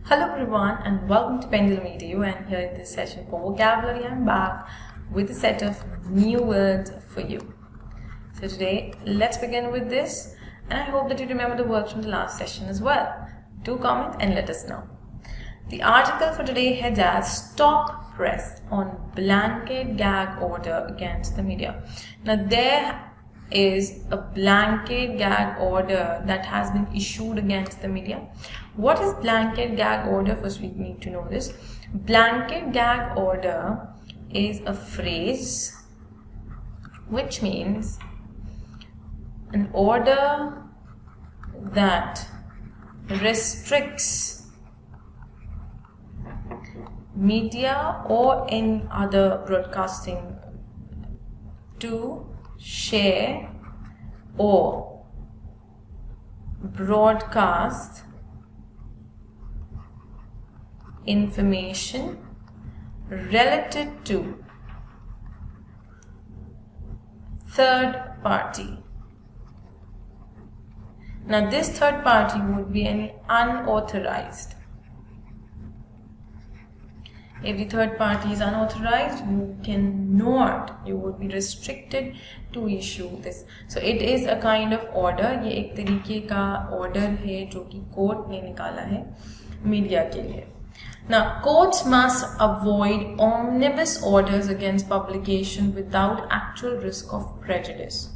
Hello everyone and welcome to Pendulum Edu, and here in this session for vocabulary I'm back with a set of new words for you. So today let's begin with this, and I hope that you remember the words from the last session as well. Do comment and let us know. The article for today heads as Stop Press on Blanket Gag Order Against the Media. Now there is a blanket gag order that has been issued against the media. What is blanket gag order? First we need to know this. Blanket gag order is a phrase which means an order that restricts media or any other broadcasting to share or broadcast information related to third party. Now this third party would be any unauthorized. If the third party is unauthorized, you would be restricted to issue this. So it is a kind of order. ये एक तरीके का order है जो कि court ने निकाला है मीडिया के लिए. Now courts must avoid omnibus orders against publication without actual risk of prejudice.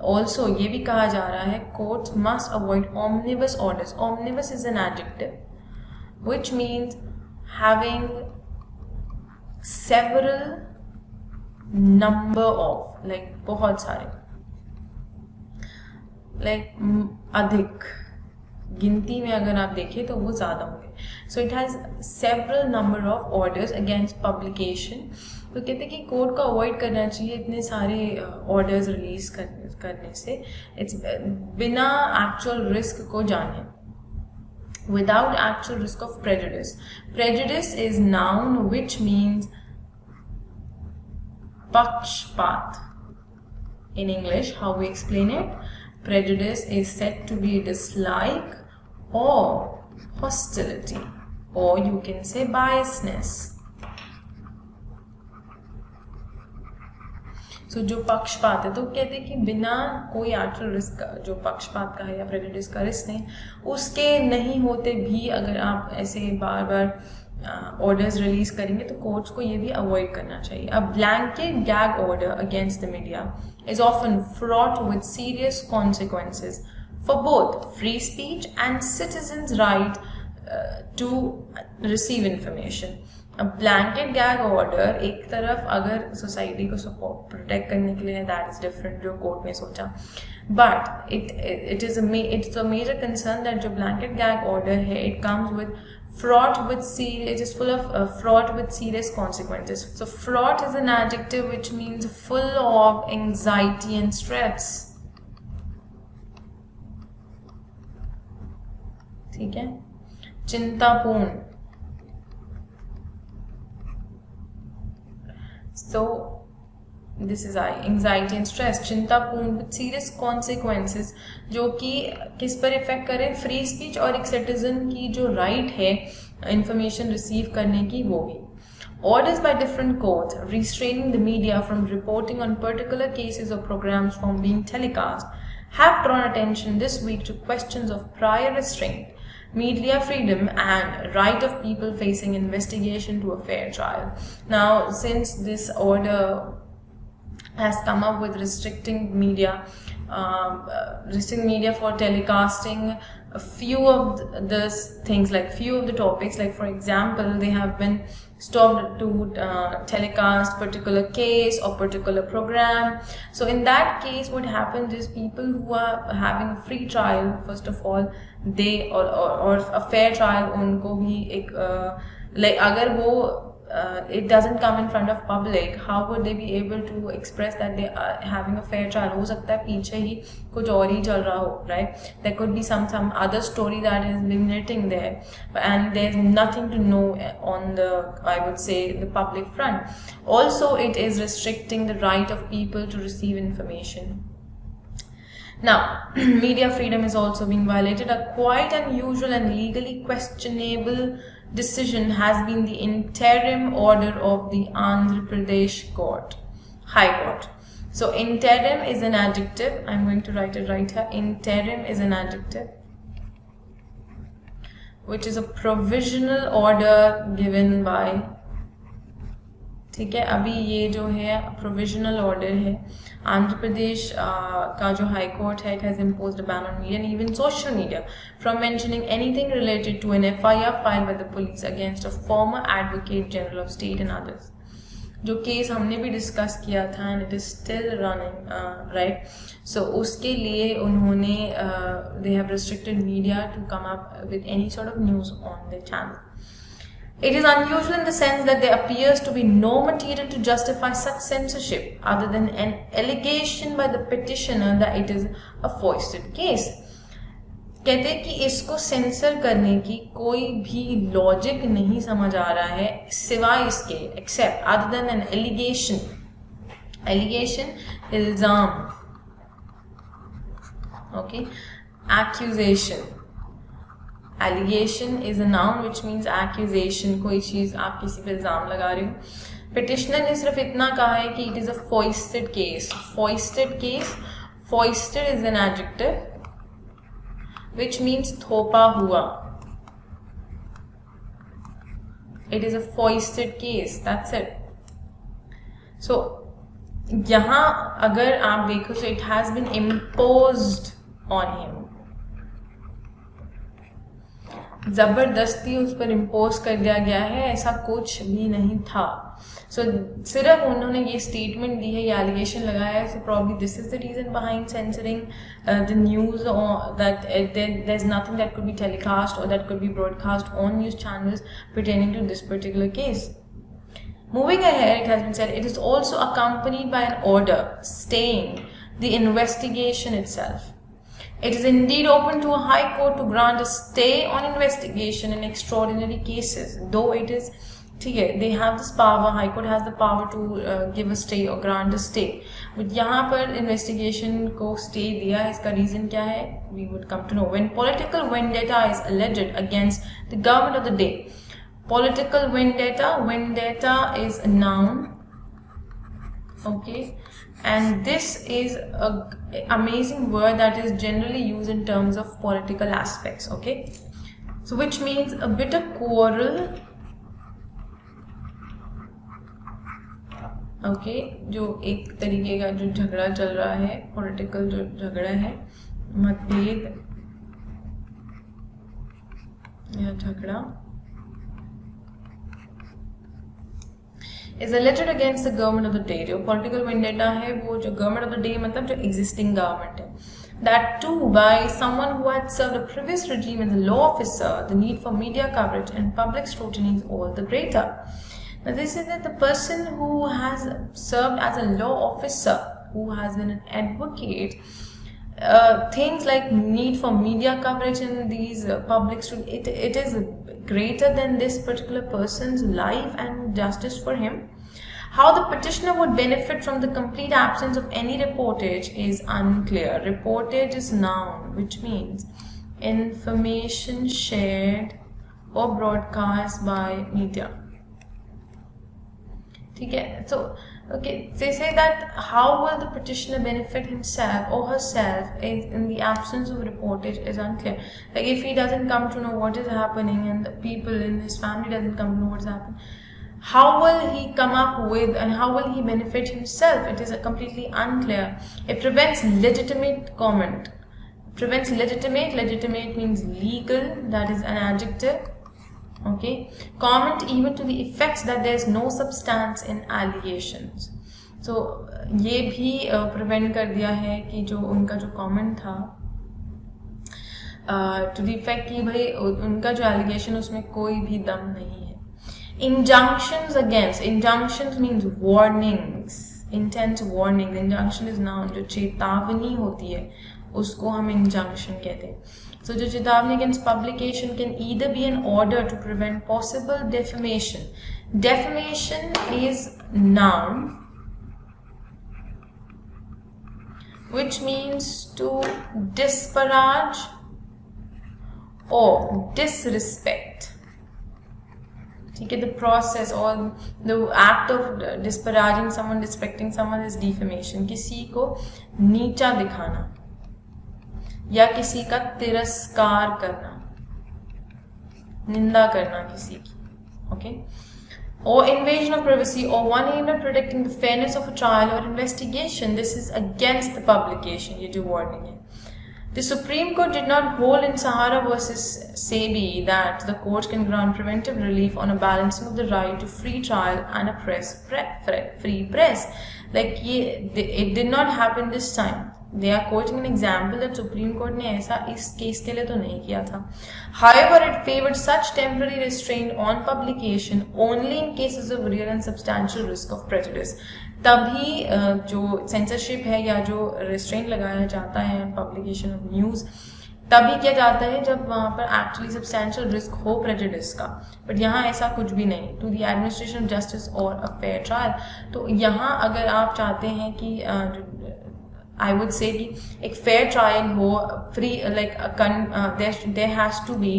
Also ये भी कहा जा रहा है courts must avoid omnibus orders. Omnibus is an adjective which means having several number of, like बहुत सारे, like अधिक, गिनती में अगर आप देखें तो वो ज़्यादा होंगे. So it has several number of orders against publication. तो कहते हैं कि कोर्ट को अवॉइड करना चाहिए इतने सारे orders रिलीज करने से. It's बिना actual risk को जाने, without actual risk of prejudice. Prejudice is noun which means pakshpat. In English, how we explain it? Prejudice is said to be dislike or hostility, or you can say biasness. So जो पक्षपात है, तो कहते हैं कि बिना कोई actual risk, जो पक्षपात का है या प्रेजुडिस का रिस्क नहीं, उसके नहीं होते भी अगर आप ऐसे बार बार ऑर्डर्स रिलीज करेंगे तो कोर्ट्स को ये भी अवॉइड करना चाहिए. A blanket gag order against the media is often fraught with serious consequences for both free speech and citizens right to receive information. Blanket gag order एक तरफ अगर सोसाइटी को सपोर्ट प्रोटेक्ट करने के लिए है, दैट इज डिफरेंट जो court ने सोचा, but it's a major concern that जो ब्लैंकेट गैग ऑर्डर है it comes with fraught with serious, it is full of fraught with serious consequences. So fraught is an adjective which means full of anxiety and stress. ठीक है. चिंतापूर्ण. So this is anxiety and stress. चिंतापूर्ण with serious consequences, जो कि किस पर effect करे? Free speech और एक citizen की जो राइट है इंफॉर्मेशन रिसीव करने की, वो भी. Orders by different courts restraining the media from reporting on particular cases or programs from being telecast have drawn attention this week to questions of prior restraint, media freedom and right of people facing investigation to a fair trial. Now since this order has come up with restricting media for telecasting a few of the things, like few of the topics, like for example they have been stopped to telecast particular case or particular program. So in that case what happens is people who are having a free trial, first of all they or a fair trial, उनको भी एक like अगर वो it doesn't come in front of public, how would they be able to express that they are having a fair trial? हो सकता है पीछे ही कुछ और ही चल रहा हो, right? There could be some other story that is limiting there, and there's nothing to know on the, I would say, the public front. Also, it is restricting the right of people to receive information. Now, media freedom is also being violated. A quite unusual and legally questionable decision has been the interim order of the Andhra Pradesh Court, High Court. So interim is an adjective. I'm going to write it right here. Interim is an adjective, which is a provisional order given by, ठीक है, अभी ये जो है provisional order है आंध्र प्रदेश का जो high court है, it has imposed a ban on media and even social media from mentioning anything related to an FIR filed by the police against a former advocate general of state and others. जो case हमने भी discuss किया था and it is still running, right. So उसके लिए उन्होंने they have restricted media to come up with any sort of news on the channel. It is unusual in the sense that there appears to be no material to justify such censorship other than an allegation by the petitioner that it is a foisted case. कहते हैं कि इसको sensor करने की कोई भी logic नहीं समझ आ रहा है सिवाय इसके, except other than an allegation. Allegation इल्जाम, okay. Accusation, allegation is a noun which means accusation, कोई चीज आप किसी पे इल्जाम लगा रहे हो. पिटिशनर ने सिर्फ इतना कहा है कि it is a foisted case. Foisted case, foisted is an adjective which means थोपा हुआ. It is a foisted case, that's it. So यहां अगर आप देखो, so it has been imposed on him, जबरदस्ती उस पर इम्पोज कर दिया गया है, ऐसा कुछ भी नहीं था. सो सिर्फ उन्होंने ये स्टेटमेंट दी है, ये एलिगेशन लगाया है. So probably this is the reason behind censoring the news, that there is nothing that could be telecast और that could be broadcast on news channels pertaining to this particular case. Moving ahead, it has been said it is also accompanied by an order staying the investigation itself. It is indeed open to a high court to grant a stay on investigation in extraordinary cases, though it is, ठीक है, they have this power, high court has the power to give a stay or grant a stay. But यहाँ पर investigation को stay दिया है, इसका reason क्या है? We would come to know. When political vendetta is alleged against the government of the day. Political vendetta, vendetta is a noun, okay. And this is an amazing word that is generally used in terms of political aspects, okay. So which means a bit of quarrel, okay, जो एक तरीके का जो झगड़ा चल रहा है, political जो झगड़ा है, मतभेद या झगड़ा, is alleged against the government of the day. जो political vendetta है वो जो government of the day मतलब जो existing government है. That too by someone who had served a previous regime as a law officer. The need for media coverage and public scrutiny is all the greater. Now this is that the person who has served as a law officer, who has been an advocate, things like need for media coverage in these public scrutiny, it is greater than this particular person's life and justice for him. How the petitioner would benefit from the complete absence of any reportage is unclear. Reportage is noun, which means information shared or broadcast by media. ठीक है, so okay, they say that how will the petitioner benefit himself or herself in the absence of reportage is unclear. Like if he doesn't come to know what is happening and the people in his family doesn't come to know what's happening, how will he come up with and how will he benefit himself? It is completely unclear. It prevents legitimate comment. Prevents legitimate. Legitimate means legal. That is an adjective. Okay, comment even to the effects that there is no substance in allegations. So ये भी prevent कर दिया है कि जो उनका जो comment था to the effect कि भाई उनका जो allegation उसमें कोई भी दम नहीं है. Injunctions against. Injunctions means warnings. Intense warnings. Injunction is noun. जो चेतावनी होती है उसको हम injunction कहते हैं. So the चेतावनी against publication can either be an order to prevent possible defamation. Defamation is noun. which means to disparage or disrespect. ठीक है, the process or the act of disparaging someone, disrespecting someone is defamation. किसी को नीचा दिखाना या किसी का तिरस्कार करना, निंदा करना किसी की, okay? Or invasion of privacy or one aimed at protecting the fairness of a trial or investigation. This is against the publication. ये जो warning है. The Supreme Court did not hold in Sahara versus Sebi that the court can grant preventive relief on a balancing of the right to free trial and a free press. Like it did not happen this time. They are quoting an example that Supreme Court ने ऐसा इस case के लिए तो नहीं किया था. However, it favored such temporary restraint on publication only in cases of real and substantial risk of prejudice. तभी जो सेंसरशिप है या जो रिस्ट्रेंट लगाया जाता है पब्लिकेशन ऑफ न्यूज़ तभी किया जाता है जब वहाँ पर एक्चुअली सब्सटैंशियल रिस्क हो प्रेजुडिस का. बट यहाँ ऐसा कुछ भी नहीं. To the administration of justice और अ फेयर ट्रायल. तो यहाँ अगर आप चाहते हैं कि आई वुड से कि एक फेयर ट्रायल हो, free like there has to be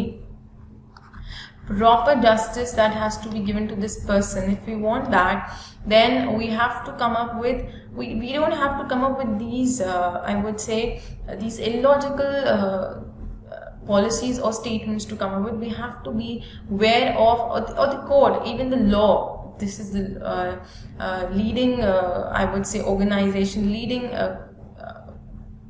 proper justice that has to be given to this person. If we want that, then we have to come up with, we don't have to come up with these I would say these illogical policies or statements to come up with. We have to be aware of, or the code, even the law. This is the leading I would say organization, leading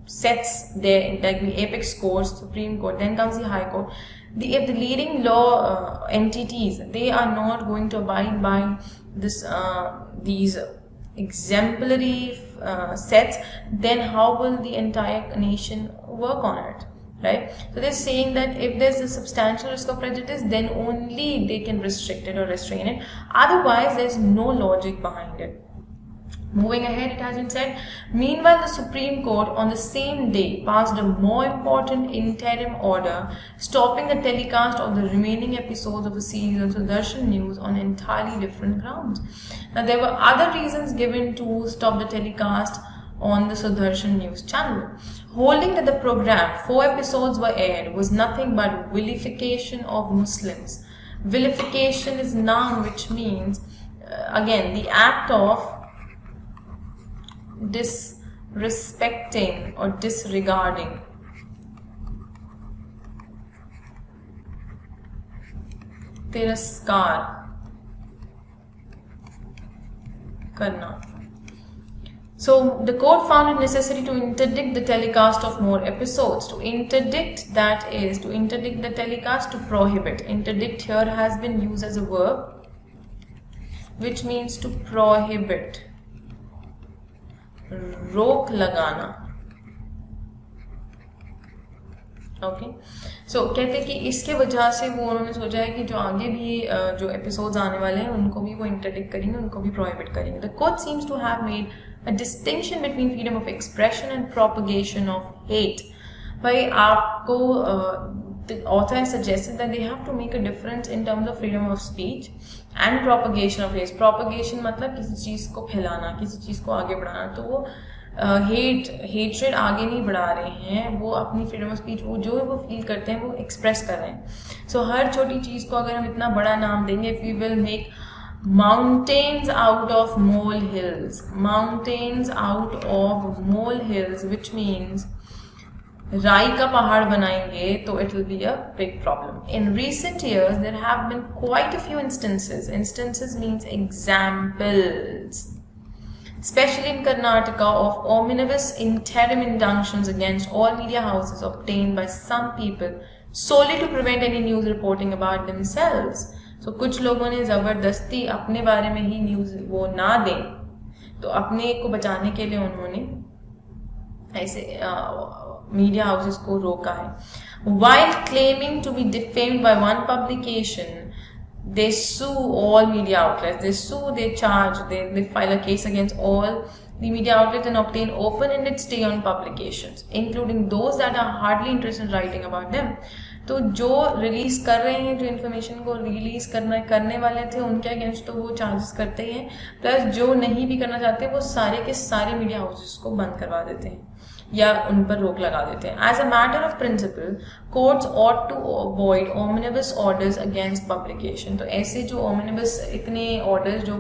sets there, like the apex courts, Supreme Court, then comes the High Court. If the leading law entities, they are not going to abide by this these exemplary sets, then how will the entire nation work on it, right? So they're saying that if there's a substantial risk of prejudice, then only they can restrict it or restrain it. Otherwise, there's no logic behind it. Moving ahead, it has been said, meanwhile, the Supreme Court on the same day passed a more important interim order stopping the telecast of the remaining episodes of a series of Sudarshan News on entirely different grounds. Now, there were other reasons given to stop the telecast on the Sudarshan News channel. Holding that the program, 4 episodes were aired, was nothing but vilification of Muslims. Vilification is noun, which means, again, the act of disrespecting or disregarding. तिरस्कार करना. So the court found it necessary to interdict the telecast of more episodes. To interdict, that is to interdict the telecast, to prohibit. Interdict here has been used as a verb, which means to prohibit, रोक लगाना. Okay, सो कहते कि इसके वजह से वो उन्होंने सोचा है कि जो आगे भी जो एपिसोड्स आने वाले हैं उनको भी वो इंटरडिक्ट करेंगे, उनको भी प्रोहिबिट करेंगे. The court seems to have made a distinction between freedom of expression and propagation of hate. भाई आपको the author has suggested that they have to make a difference in terms of freedom of speech and propagation of hate. Propagation मतलब किसी चीज़ को फैलाना, किसी चीज़ को आगे बढ़ाना. तो वो हेट्रेड आगे नहीं बढ़ा रहे हैं, वो अपनी फ्रीडम ऑफ स्पीच वो जो वो फील करते हैं वो एक्सप्रेस कर रहे हैं. सो हर छोटी चीज़ को अगर हम इतना बड़ा नाम देंगे, if we will make mountains out of molehills, mountains out of molehills, which means राई का पहाड़ बनाएंगे, तो it will be a big problem. In recent years there have been quite a few instances. Instances means examples, especially in Karnataka, of omnibus interim injunctions against all media houses obtained by some people solely to prevent any news reporting about themselves. So कुछ लोगों ने जबरदस्ती अपने बारे में ही news वो ना दें, तो अपने को बचाने के लिए उन्होंने ऐसे media houses को रोका है. While claiming to be defamed by one publication, they sue all media outlets. They sue, they charge, they file a case against all the media outlets and obtain open-ended stay on publications, including those that are hardly interested in writing about them. तो जो release कर रहे हैं, जो information को release करने वाले थे, उनके अगेंस्ट तो वो चार्जेस करते ही हैं, प्लस जो नहीं भी करना चाहते वो सारे के सारे मीडिया हाउसेस को बंद करवा देते हैं. या उन पर रोक लगा देते हैं. As a matter of principle courts ought to avoid omnibus orders against publication. तो ऐसे जो ऑमनिबस इतने ऑर्डर्स जो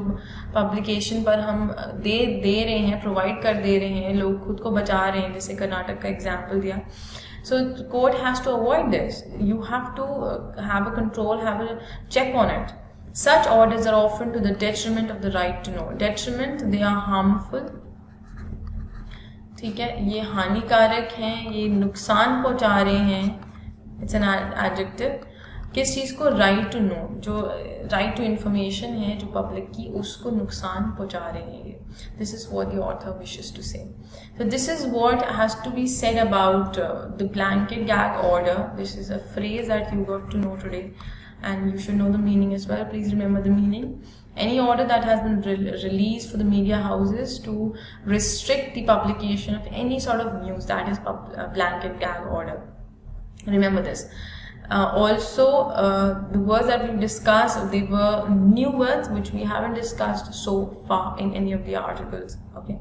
पब्लिकेशन पर हम दे रहे हैं, प्रोवाइड कर दे रहे हैं, लोग खुद को बचा रहे हैं, जैसे कर्नाटक का एग्जाम्पल दिया. So the court has to avoid this. You have to have a control, have a check on it. Such orders are often to the detriment of the right to know. Detriment, they are harmful. ठीक है, ये हानिकारक हैं, ये नुकसान पहुंचा रहे हैं. It's an adjective. किस चीज़ को? राइट टू नो, जो राइट टू इंफॉर्मेशन है जो पब्लिक की, उसको नुकसान पहुंचा रहे हैं ये. This is what the author wishes to say. So this is what has to be said about the blanket gag order. This is a phrase that you got to know today, and you should know the meaning as well. Please remember the meaning. Any order that has been released for the media houses to restrict the publication of any sort of news, that is blanket gag order. Remember this. Also, the words that we discussed, they were new words which we haven't discussed so far in any of the articles. Okay.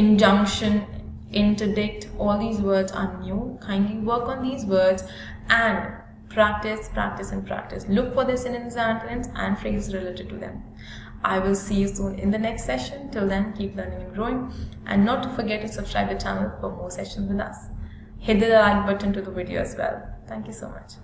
Injunction, interdict, all these words are new. Kindly work on these words and practice, practice and practice. Look for their synonyms and antonyms and phrases related to them. I will see you soon in the next session. Till then, keep learning and growing, and not to forget to subscribe to the channel for more sessions with us. Hit the like button to the video as well. Thank you so much.